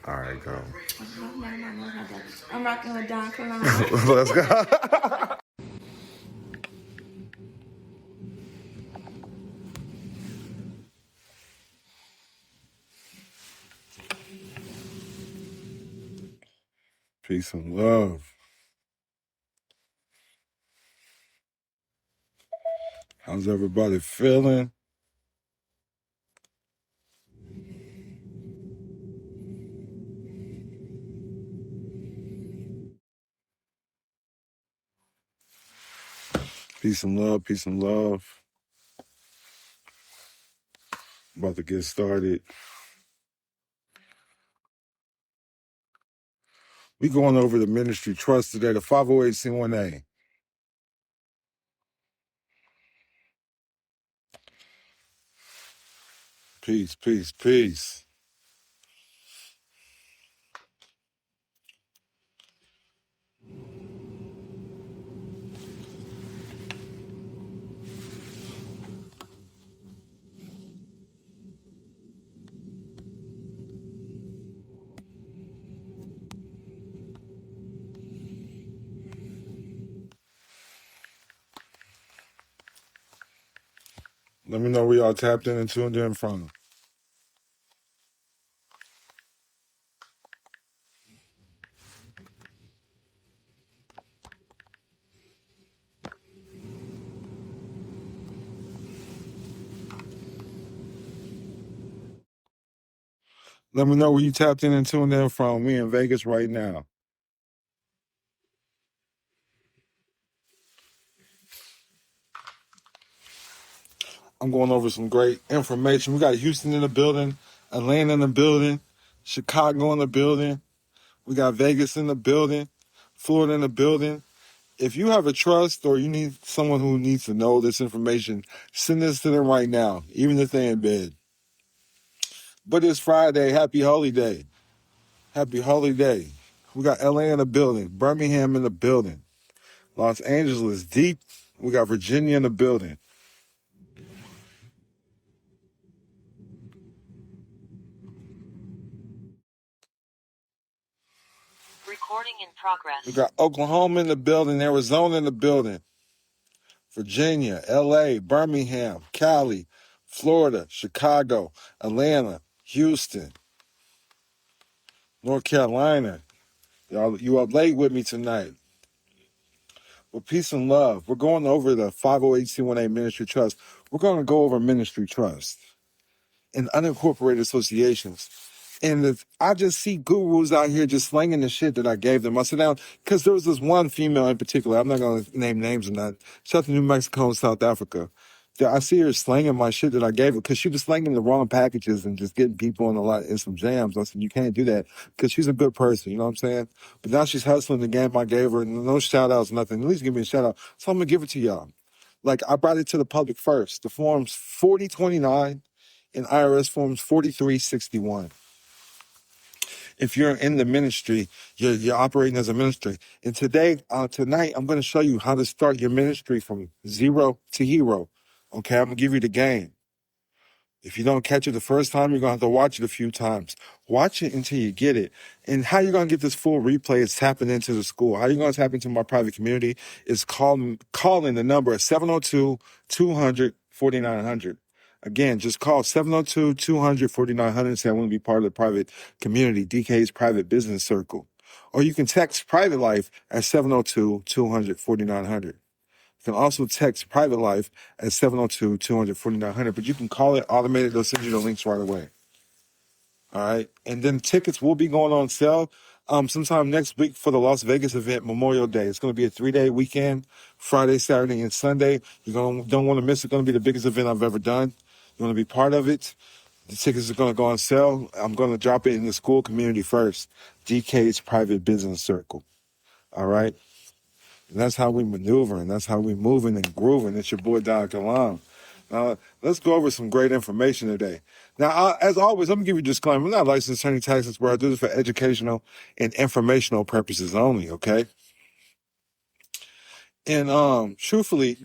All right, go. I'm rocking with Don Kilam. Let's go. Peace and love. How's everybody feeling? Peace and love, peace and love. About to get started. We going over the ministry trust today, the 508c1a. Peace, peace, peace. Let me know where y'all tapped in and tuned in from. Let me know where you tapped in and tuned in from. We in Vegas right now. I'm going over some great information. We got Houston in the building, Atlanta in the building, Chicago in the building. We got Vegas in the building, Florida in the building. If you have a trust or you need someone who needs to know this information, send this to them right now, even if they're in bed. But it's Friday. Happy holiday. Happy holiday. We got LA in the building, Birmingham in the building, Los Angeles deep. We got Virginia in the building. Recording in progress. We got Oklahoma in the building, Arizona in the building, Virginia, LA, Birmingham, Cali, Florida, Chicago, Atlanta, Houston, North Carolina. Y'all, you up late with me tonight. Well, peace and love. We're going over the 508c1a Ministry Trust. We're going to go over Ministry Trust and unincorporated associations. And if I just see gurus out here just slinging the shit that I gave them. I sit down, because there was this one female in particular, I'm not going to name names or not, South New Mexico and South Africa. I see her slanging my shit that I gave her because she was slanging the wrong packages and just getting people in some jams. I said, you can't do that because she's a good person, you know what I'm saying? But now she's hustling the game I gave her. No shout outs, nothing. At least give me a shout out. So I'm going to give it to y'all. Like, I brought it to the public first. The forms 4029 and IRS forms 4361. If you're in the ministry, you're operating as a ministry. And tonight, I'm going to show you how to start your ministry from zero to hero. Okay, I'm going to give you the game. If you don't catch it the first time, you're going to have to watch it a few times. Watch it until you get it. And how you're going to get this full replay is tapping into the school. How you're going to tap into my private community is calling the number at 702-200-4900. Again, just call 702-200-4900 and say, I want to be part of the private community, DK's private business circle. Or you can text Private Life at 702-200-4900. You can also text Private Life at 702-200-4900, but you can call it automated. They'll send you the links right away. All right. And then tickets will be going on sale sometime next week for the Las Vegas event, Memorial Day. It's going to be a 3-day weekend, Friday, Saturday, and Sunday. You don't want to miss it. It's going to be the biggest event I've ever done. You want to be part of it. The tickets are going to go on sale. I'm going to drop it in the school community first. DK's private business circle. All right. And that's how we maneuver, and that's how we moving and grooving. It's your boy, Don Kilam. Now, let's go over some great information today. Now, as always, let me give you a disclaimer. I'm not a licensed attorney, tax expert. I do this for educational and informational purposes only, okay? And truthfully,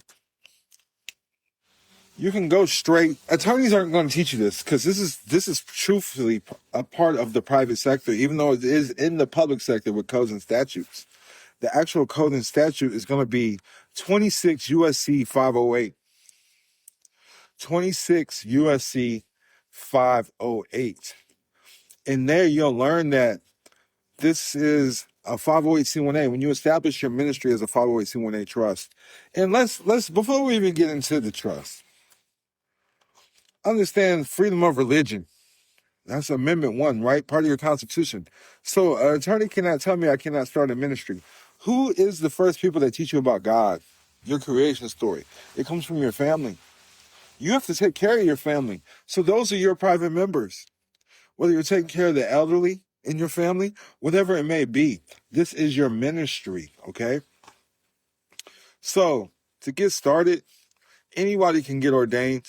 You can go straight. Attorneys aren't going to teach you this because this is truthfully a part of the private sector, even though it is in the public sector with codes and statutes. The actual code and statute is going to be 26 USC 508. 26 USC 508. And there you'll learn that this is a 508c1a. When you establish your ministry as a 508c1a trust, and let's before we even get into the trust, understand freedom of religion. That's Amendment 1, right? Part of your Constitution. So an attorney cannot tell me I cannot start a ministry. Who is the first people that teach you about God? Your creation story. It comes from your family. You have to take care of your family. So those are your private members. Whether you're taking care of the elderly in your family, whatever it may be, this is your ministry, okay? So to get started, anybody can get ordained.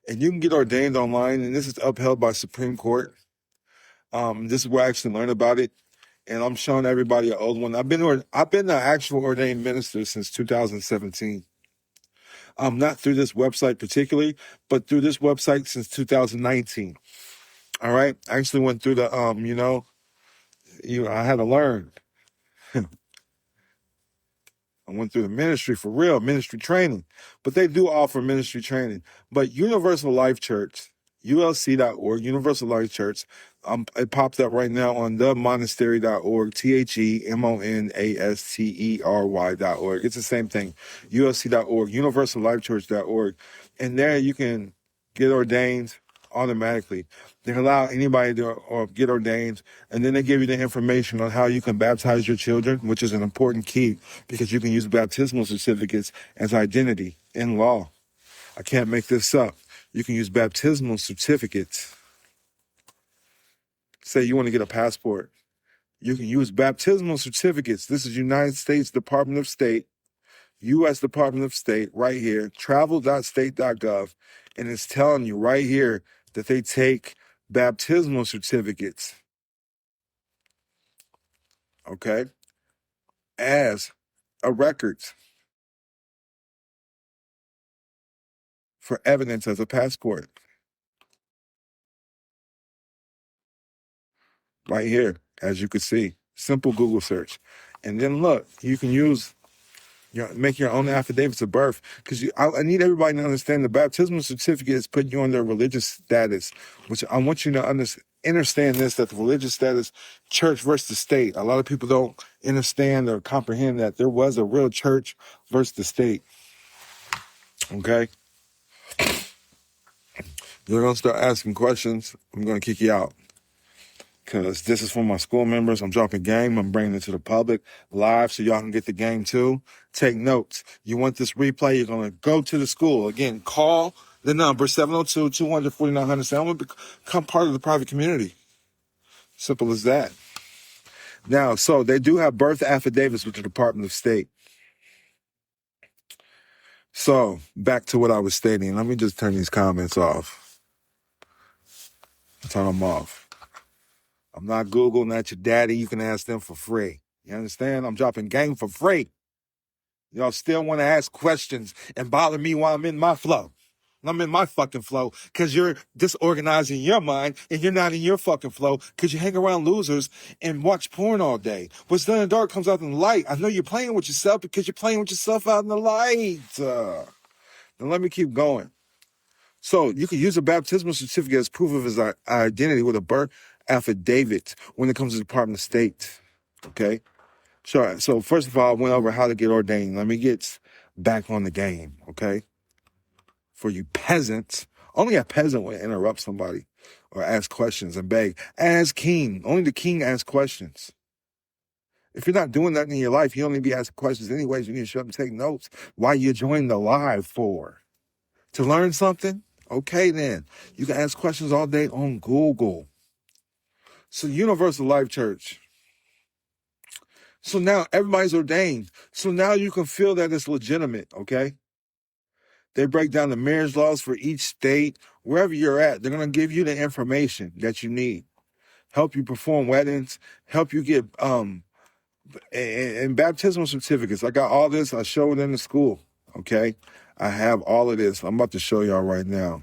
And you can get ordained online, and this is upheld by Supreme Court. This is where I actually learned about it, and I'm showing everybody an old one. I've been an actual ordained minister since 2017. Not through this website particularly, but through this website since 2019. All right, I actually went through the I had to learn. I went through the ministry for real, ministry training. But they do offer ministry training. But Universal Life Church, ulc.org, Universal Life Church, it pops up right now on themonastery.org, themonastery.org. It's the same thing, ulc.org, universallifechurch.org. And there you can get ordained automatically. They allow anybody to get ordained, and then they give you the information on how you can baptize your children, which is an important key because you can use baptismal certificates as identity in law. I can't make this up. You can use baptismal certificates. Say you want to get a passport. You can use baptismal certificates. This is United States Department of State, U.S. Department of State, right here, travel.state.gov, and it's telling you right here that they take baptismal certificates, okay, as a record for evidence as a passport. Right here, as you can see, simple Google search. And then look, you can make your own affidavits of birth, because I need everybody to understand the baptismal certificate is putting you on their religious status, which I want you to understand this, that the religious status, church versus the state. A lot of people don't understand or comprehend that there was a real church versus the state. Okay? You're going to start asking questions, I'm going to kick you out. Because this is for my school members. I'm dropping game. I'm bringing it to the public live so y'all can get the game too. Take notes. You want this replay, you're going to go to the school. Again, call the number 702-200-4900. Say, I want to become part of the private community. Simple as that. Now, so they do have birth affidavits with the Department of State. So back to what I was stating. Let me just turn these comments off. Turn them off. I'm not Google, not your daddy. You can ask them for free. You understand? I'm dropping game for free. Y'all still want to ask questions and bother me while I'm in my flow. I'm in my fucking flow because you're disorganized in your mind and you're not in your fucking flow because you hang around losers and watch porn all day. What's done in the dark comes out in the light. I know you're playing with yourself because you're playing with yourself out in the light. Now let me keep going. So you can use a baptismal certificate as proof of his identity with a birth affidavit when it comes to the Department of State. Okay? Sure. So first of all, I went over how to get ordained. Let me get back on the game, okay? For you peasants, only a peasant would interrupt somebody or ask questions and beg. As king, only the king asks questions. If you're not doing that in your life, you only be asking questions anyways. You need to shut up and take notes. Why you joined the live for? To learn something? Okay, then. You can ask questions all day on Google. So Universal Life Church. So now everybody's ordained. So now you can feel that it's legitimate, okay? They break down the marriage laws for each state. Wherever you're at, they're going to give you the information that you need. Help you perform weddings. Help you get and baptismal certificates. I got all this. I show it in the school, okay? I have all of this. I'm about to show y'all right now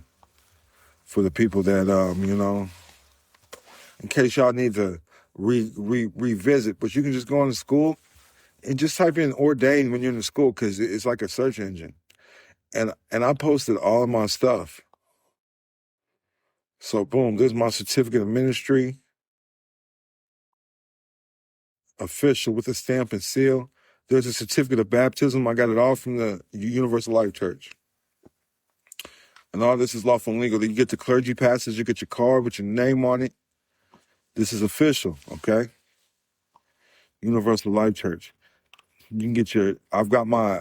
for the people that, in case y'all need to revisit. But you can just go into school and just type in ordained when you're in the school because it's like a search engine. And I posted all of my stuff. So boom, there's my certificate of ministry, official with a stamp and seal. There's a certificate of baptism. I got it all from the Universal Life Church. And all this is lawful and legal. You get the clergy passes, you get your card with your name on it. This is official, okay? Universal Life Church. You can get I've got my,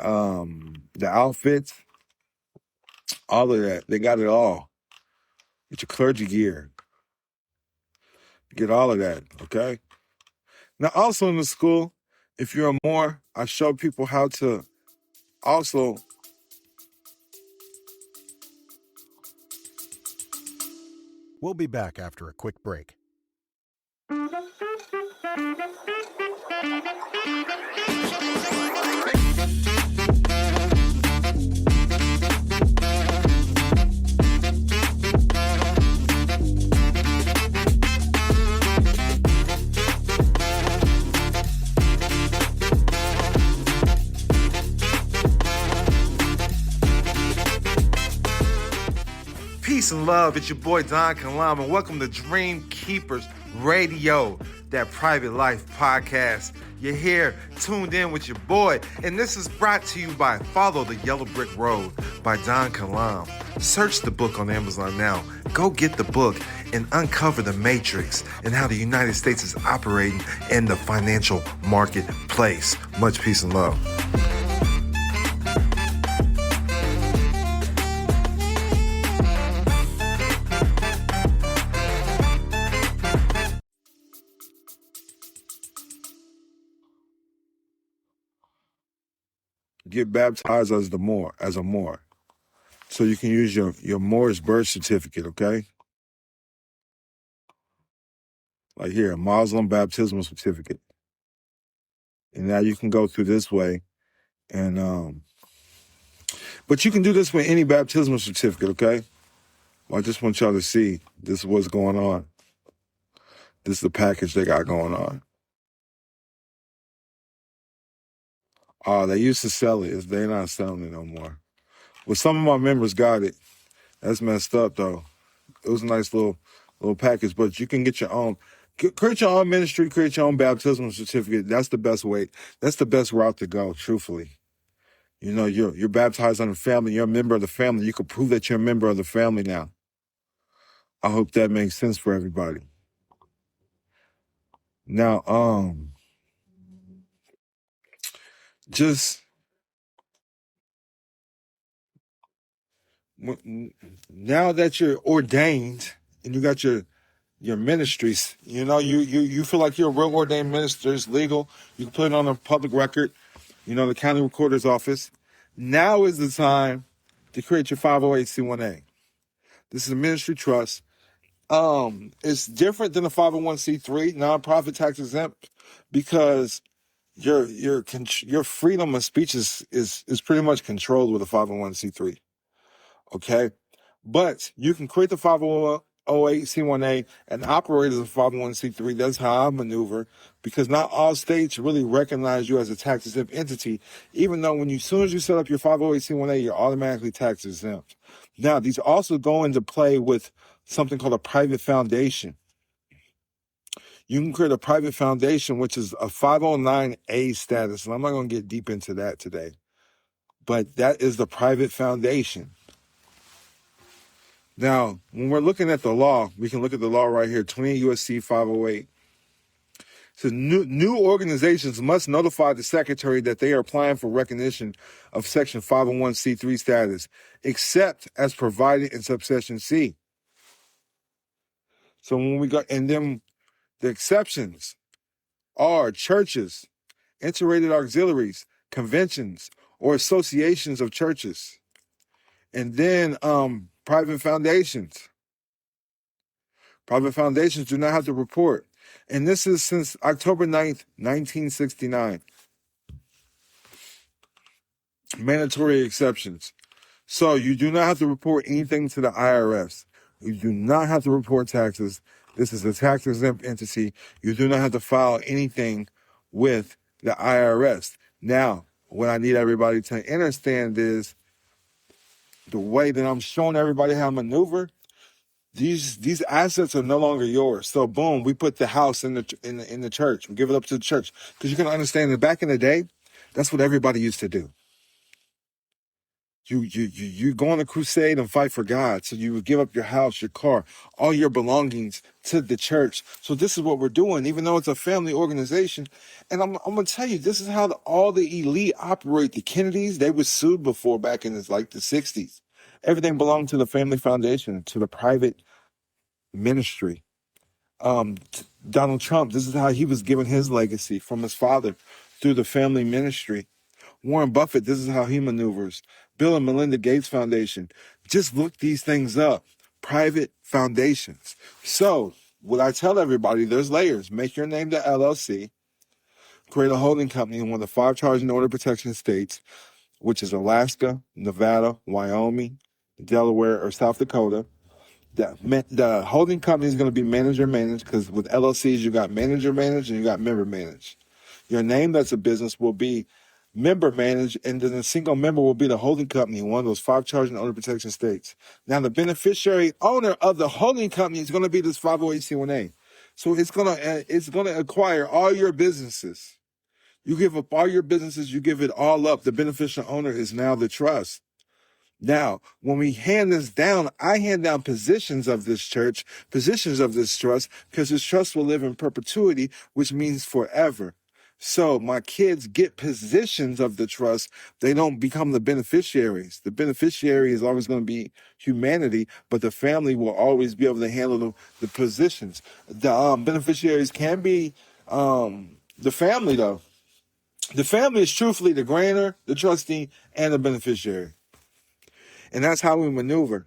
the outfits, all of that. They got it all. Get your clergy gear. Get all of that, okay? Now, also in the school, if you're a Moor, I show people how to also. We'll be back after a quick break. Peace and love, it's your boy Don Kilam, and welcome to Dream Keepers Radio, that private life podcast. You're here, tuned in with your boy, and this is brought to you by Follow the Yellow Brick Road by Don Kilam. Search the book on Amazon now. Go get the book and uncover the matrix and how the United States is operating in the financial marketplace. Much peace and love. Get baptized as a Moor. So you can use your Moorish birth certificate, okay? Like here, a Muslim baptismal certificate. And now you can go through this way and but you can do this with any baptismal certificate, okay? Well, I just want y'all to see this is what's going on. This is the package they got going on. They used to sell it. They're not selling it no more. Well, some of my members got it. That's messed up, though. It was a nice little package, but you can get your own. Create your own ministry, create your own baptismal certificate. That's the best way. That's the best route to go, truthfully. You know, you're baptized on the family. You're a member of the family. You can prove that you're a member of the family now. I hope that makes sense for everybody. Now, just now that you're ordained and you got your ministries, you know, you feel like you're a real ordained minister. It's legal. You can put it on a public record, you know, the county recorder's office. Now is the time to create your 508c1a. This is a ministry trust. It's different than a 501c3, nonprofit tax exempt, because your freedom of speech is pretty much controlled with a 501c3. Okay, but you can create the 508c1a and operate as a 501c3. That's how I maneuver, because not all states really recognize you as a tax exempt entity, even though as soon as you set up your 508c1a, you're automatically tax exempt. Now, these also go into play with something called a private foundation. You can create a private foundation, which is a 509A status, and I'm not going to get deep into that today, but that is the private foundation. Now, when we're looking at the law, we can look at the law right here, 28 U.S.C. 508. So new organizations must notify the secretary that they are applying for recognition of Section 501c3 status, except as provided in subsection C. So when we got, and then the exceptions are churches, integrated auxiliaries, conventions, or associations of churches. And then private foundations. Private foundations do not have to report. And this is since October 9th, 1969. Mandatory exceptions. So you do not have to report anything to the IRS. You do not have to report taxes. This is a tax exempt entity. You do not have to file anything with the IRS. Now, what I need everybody to understand is the way that I'm showing everybody how to maneuver. These assets are no longer yours. So boom, we put the house in the church. We give it up to the church because you can understand that back in the day, that's what everybody used to do. You go on a crusade and fight for God. So you would give up your house, your car, all your belongings to the church. So this is what we're doing, even though it's a family organization. And I'm gonna tell you, this is how all the elite operate. The Kennedys, they were sued before back in the 60s. Everything belonged to the family foundation, to the private ministry. Donald Trump, this is how he was given his legacy from his father through the family ministry. Warren Buffett, this is how he maneuvers. Bill and Melinda Gates Foundation. Just look these things up. Private foundations. So, what I tell everybody, there's layers. Make your name the LLC. Create a holding company in one of the 5 charge and order protection states, which is Alaska, Nevada, Wyoming, Delaware, or South Dakota. The holding company is going to be manager managed because with LLCs, you got manager managed and you got member managed. Your name that's a business will be member managed, and then a single member will be the holding company in one of those 5 charge and order protection states. Now, the beneficiary owner of the holding company is going to be this 508c1a. So it's gonna acquire all your businesses. You give up all your businesses, you give it all up. The beneficial owner is now the trust. Now, when we hand this down, I hand down positions of this church, positions of this trust, because this trust will live in perpetuity, which means forever. So my kids get positions of the trust. They don't become the beneficiaries. The beneficiary is always going to be humanity, but the family will always be able to handle the positions. The beneficiaries can be the family, though. The family is truthfully the grantor, the trustee, and the beneficiary. And that's how we maneuver,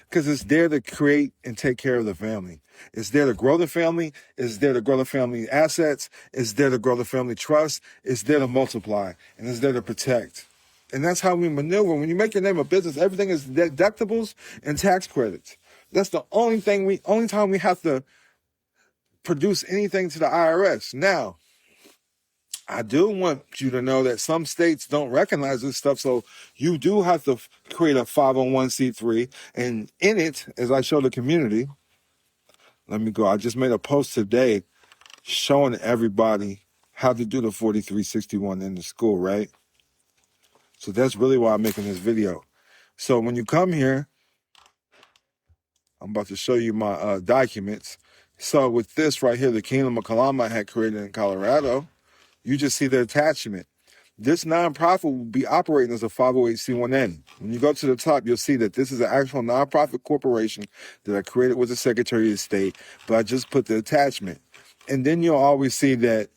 because it's there to create and take care of the family. It's there to grow the family. It's there to grow the family assets. It's there to grow the family trust. It's there to multiply, and it's there to protect. And that's how we maneuver. When you make your name a business, everything is deductibles and tax credits. That's the only time we have to produce anything to the IRS. Now, I do want you to know that some states don't recognize this stuff, so you do have to create a 501c3. And in it, as I show the community, let me go. I just made a post today showing everybody how to do the 4361 in the school, right? So that's really why I'm making this video. So when you come here, I'm about to show you my documents. So with this right here, the Kilam of Kilam I had created in Colorado, you just see the attachment. This nonprofit will be operating as a 508c1n. When you go to the top, you'll see that this is an actual nonprofit corporation that I created with the Secretary of State, but I just put the attachment. And then you'll always see that,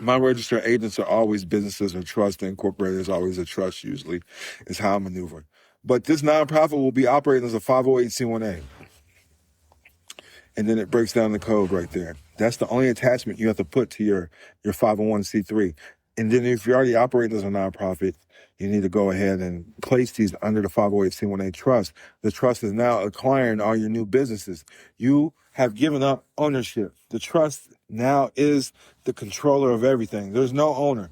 my registered agents are always businesses or trust. Incorporated is always a trust, usually, is how I maneuver. But this nonprofit will be operating as a 508c1a. And then it breaks down the code right there. That's the only attachment you have to put to your 501c3. And then if you're already operating as a nonprofit, you need to go ahead and place these under the 508c1a trust. The trust is now acquiring all your new businesses. You have given up ownership. The trust now is the controller of everything. There's no owner.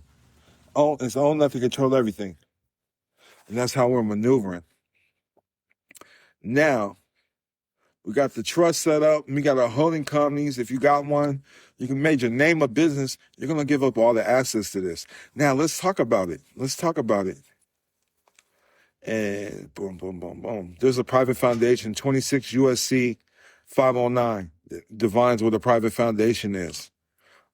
It's owned enough to control everything. And that's how we're maneuvering. Now, we got the trust set up. We got our holding companies. If you got one, you can make your name a business. You're going to give up all the assets to this. Now, let's talk about it. And boom, boom, boom, boom. There's a private foundation, 26 USC 509. That defines what a private foundation is.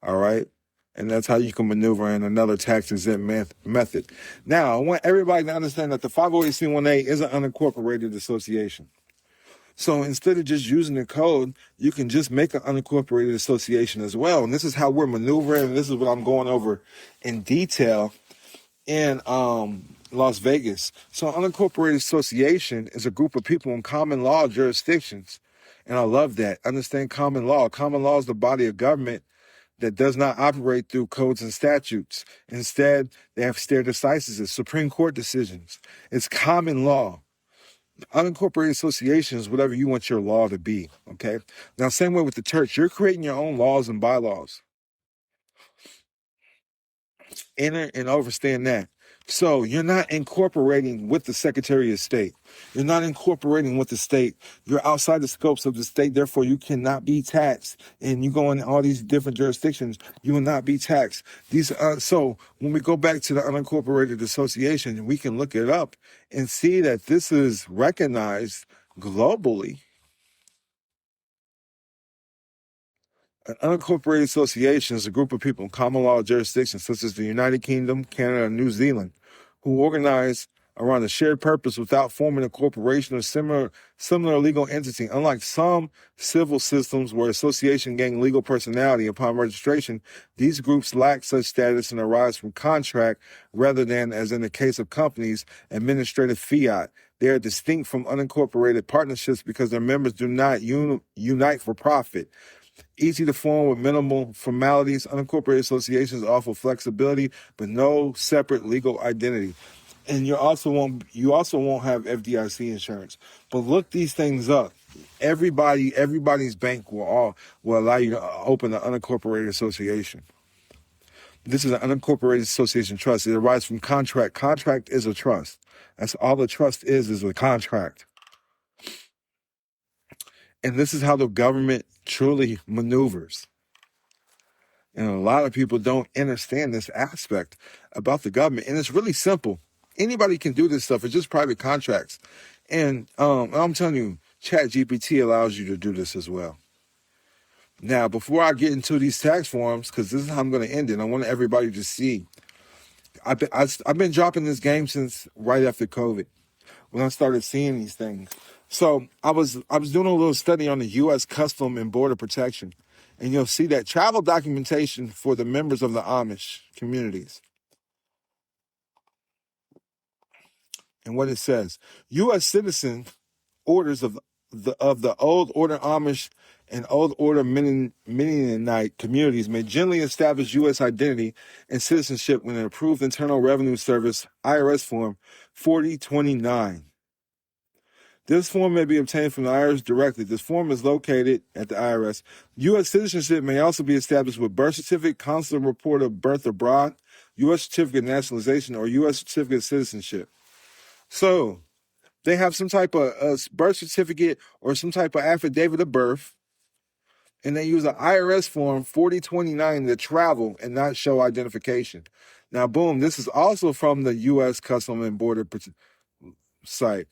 All right? And that's how you can maneuver in another tax-exempt method. Now, I want everybody to understand that the 508c1a is an unincorporated association. So instead of just using the code, you can just make an unincorporated association as well. And this is how we're maneuvering. And this is what I'm going over in detail in Las Vegas. So an unincorporated association is a group of people in common law jurisdictions. And I love that. Understand common law. Common law is the body of government that does not operate through codes and statutes. Instead, they have stare decisis, Supreme Court decisions. It's common law. Unincorporated associations, whatever you want your law to be, okay? Now, same way with the church. You're creating your own laws and bylaws. Enter and understand that. So you're not incorporating with the Secretary of State. You're not incorporating with the state. You're outside the scopes of the state. Therefore, you cannot be taxed. And you go in all these different jurisdictions, you will not be taxed. So when we go back to the unincorporated association, we can look it up and see that this is recognized globally. An unincorporated association is a group of people in common law jurisdictions such as the United Kingdom, Canada, and New Zealand who organize around a shared purpose without forming a corporation or similar legal entity. Unlike some civil systems where association gain legal personality upon registration, these groups lack such status and arise from contract rather than, as in the case of companies, administrative fiat. They are distinct from unincorporated partnerships because their members do not unite for profit. Easy to form with minimal formalities, unincorporated associations offer flexibility, but no separate legal identity. And you also won't have FDIC insurance. But look these things up. Everybody's bank will allow you to open an unincorporated association. This is an unincorporated association trust. It arises from contract. Contract is a trust. That's all the trust is a contract. And this is how the government truly maneuvers. And a lot of people don't understand this aspect about the government. And it's really simple. Anybody can do this stuff. It's just private contracts. And I'm telling you, ChatGPT allows you to do this as well. Now, before I get into these tax forms, because this is how I'm going to end it, I want everybody to see. I've been dropping this game since right after COVID, when I started seeing these things. So I was doing a little study on the U.S. Custom and Border Protection, and you'll see that travel documentation for the members of the Amish communities. And what it says, U.S. citizen orders of the Old Order Amish and Old Order Mennonite communities may generally establish U.S. identity and citizenship with an approved Internal Revenue Service IRS Form 4029. This form may be obtained from the IRS directly. This form is located at the IRS. U.S. citizenship may also be established with birth certificate, consular report of birth abroad, U.S. certificate of nationalization, or U.S. certificate of citizenship. So they have some type of birth certificate or some type of affidavit of birth, and they use an IRS form 4029 to travel and not show identification. Now, boom, this is also from the U.S. Custom and Border site.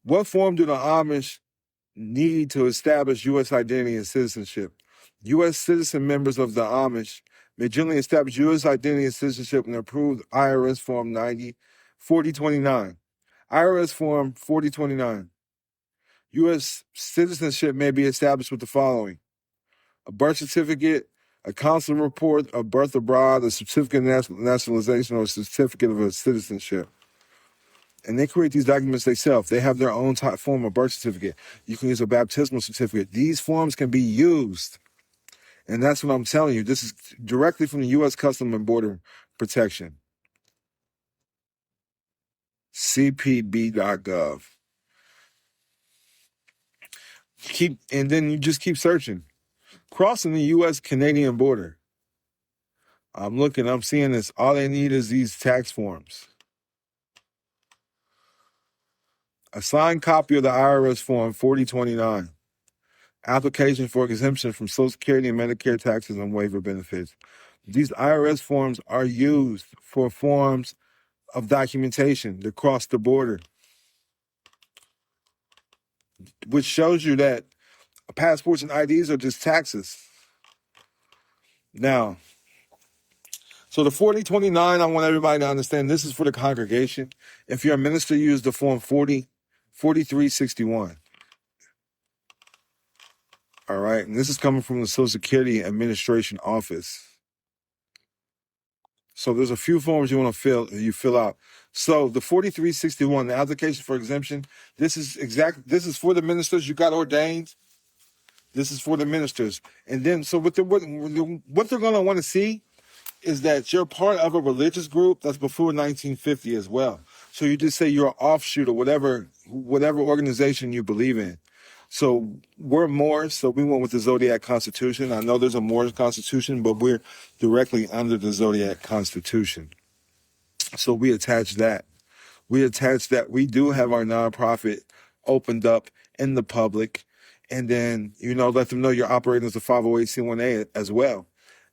What form do the Amish need to establish U.S. identity and citizenship? U.S. citizen members of the Amish may generally establish U.S. identity and citizenship in an approved IRS Form 4029. IRS Form 4029. U.S. citizenship may be established with the following: a birth certificate, a consular report of birth abroad, a certificate of nationalization, or a certificate of citizenship. And they create these documents themselves. They have their own type form of birth certificate. You can use a baptismal certificate. These forms can be used. And that's what I'm telling you. This is directly from the U.S. Custom and Border Protection. CPB.gov. And then you just keep searching. Crossing the U.S.-Canadian border. I'm seeing this. All they need is these tax forms. A signed copy of the IRS Form 4029. Application for exemption from Social Security and Medicare taxes and waiver benefits. These IRS forms are used for forms of documentation to cross the border, which shows you that passports and IDs are just taxes. Now, so the 4029, I want everybody to understand, this is for the congregation. If you're a minister, use the form 4361. All right, and this is coming from the Social Security Administration Office. So there's a few forms you want to fill out. So the 4361, the application for exemption, this is for the ministers. You got ordained. This is for the ministers. And then, so what they're going to want to see is that you're part of a religious group that's before 1950 as well. So you just say you're an offshoot of whatever organization you believe in. So we're Moors, so we went with the Zodiac Constitution. I know there's a Moors Constitution, but we're directly under the Zodiac Constitution. So we attach that. We do have our nonprofit opened up in the public, and then, let them know you're operating as a 508c1a as well.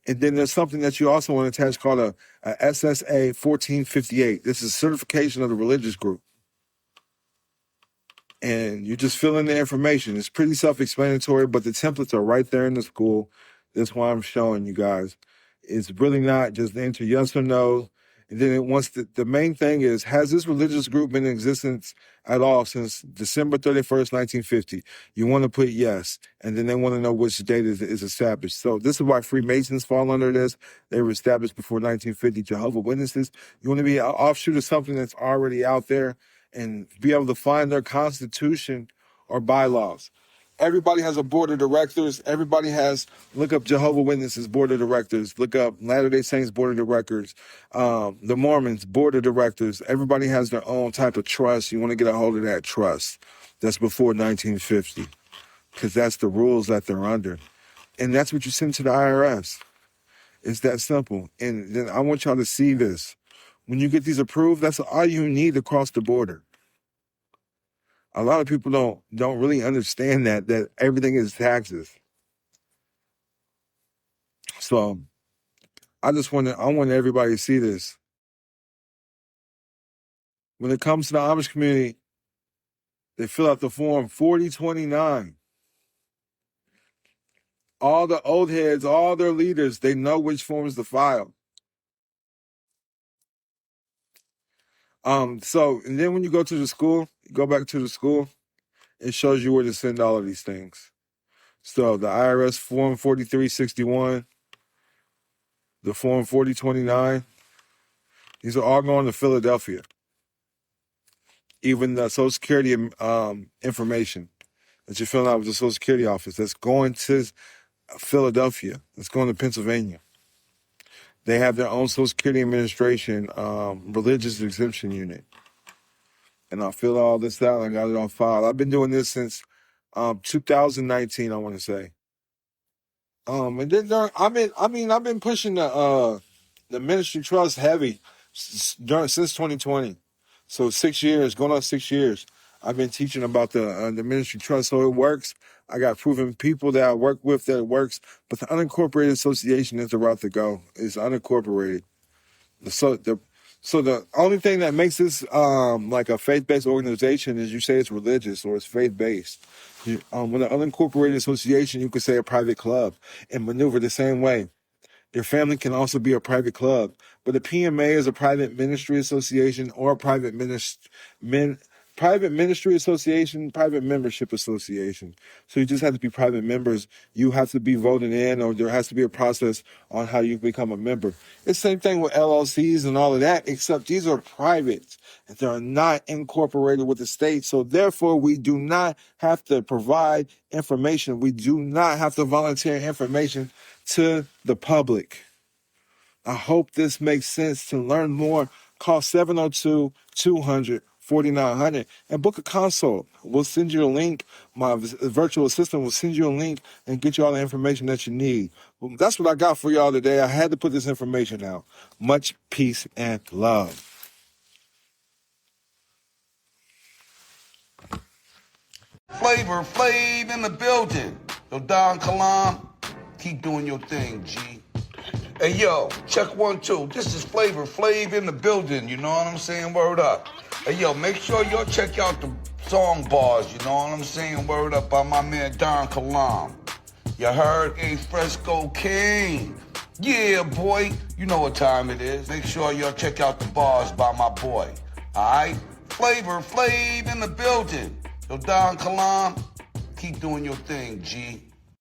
And then there's something that you also want to attach called a SSA 1458. This is certification of the religious group. And you just fill in the information. It's pretty self-explanatory, but the templates are right there in the school. That's why I'm showing you guys. It's really not just enter yes or no. And then it wants the main thing is, has this religious group been in existence at all since December 31st, 1950? You want to put yes. And then they want to know which date is established. So this is why Freemasons fall under this. They were established before 1950. Jehovah's Witnesses, you want to be an offshoot of something that's already out there and be able to find their constitution or bylaws. Everybody has a board of directors. Everybody has, look up Jehovah's Witnesses board of directors. Look up Latter-day Saints board of directors. The Mormons board of directors. Everybody has their own type of trust. You want to get a hold of that trust. That's before 1950, because that's the rules that they're under. And that's what you send to the IRS. It's that simple. And then I want y'all to see this. When you get these approved, that's all you need to cross the border. A lot of people don't really understand that everything is taxes. So I want everybody to see this. When it comes to the Amish community, they fill out the form 4029. All the old heads, all their leaders, they know which forms to file. And then when you go to the school, you go back to the school, it shows you where to send all of these things. So the IRS form 4361, the form 4029, these are all going to Philadelphia. Even the Social Security information that you're filling out with the Social Security office, that's going to Philadelphia. It's going to Pennsylvania. They have their own Social Security Administration religious exemption unit. And I fill all this out. I got it on file. I've been doing this since 2019, I want to say. And then I've been pushing the ministry trust heavy since 2020. So 6 years, going on 6 years, I've been teaching about the ministry trust. So it works. I got proven people that I work with that it works. But the unincorporated association is the route to go. It's unincorporated. So the only thing that makes this like a faith-based organization is you say it's religious or it's faith-based. With an unincorporated association, you could say a private club and maneuver the same way. Your family can also be a private club, but a PMA is a private ministry association or a private ministry association, private membership association. So you just have to be private members. You have to be voted in, or there has to be a process on how you become a member. It's the same thing with LLCs and all of that, except these are private. They are not incorporated with the state. So therefore, we do not have to provide information. We do not have to volunteer information to the public. I hope this makes sense. To learn more, call 702-200-4900 and book a consult. We'll send you a link. My virtual assistant will send you a link and get you all the information that you need. Well, that's what I got for y'all today. I had to put this information out. Much peace and love. Flavor Flav in the building. Yo, Don Kilam, keep doing your thing, G. Hey, yo, check 1, 2. This is Flavor Flav in the building, you know what I'm saying? Word up. Hey, yo, make sure y'all check out the song bars, you know what I'm saying? Word up by my man Don Kilam. You heard? A Fresco King. Yeah, boy. You know what time it is. Make sure y'all check out the bars by my boy. All right? Flavor Flav in the building. Yo, Don Kilam, keep doing your thing, G.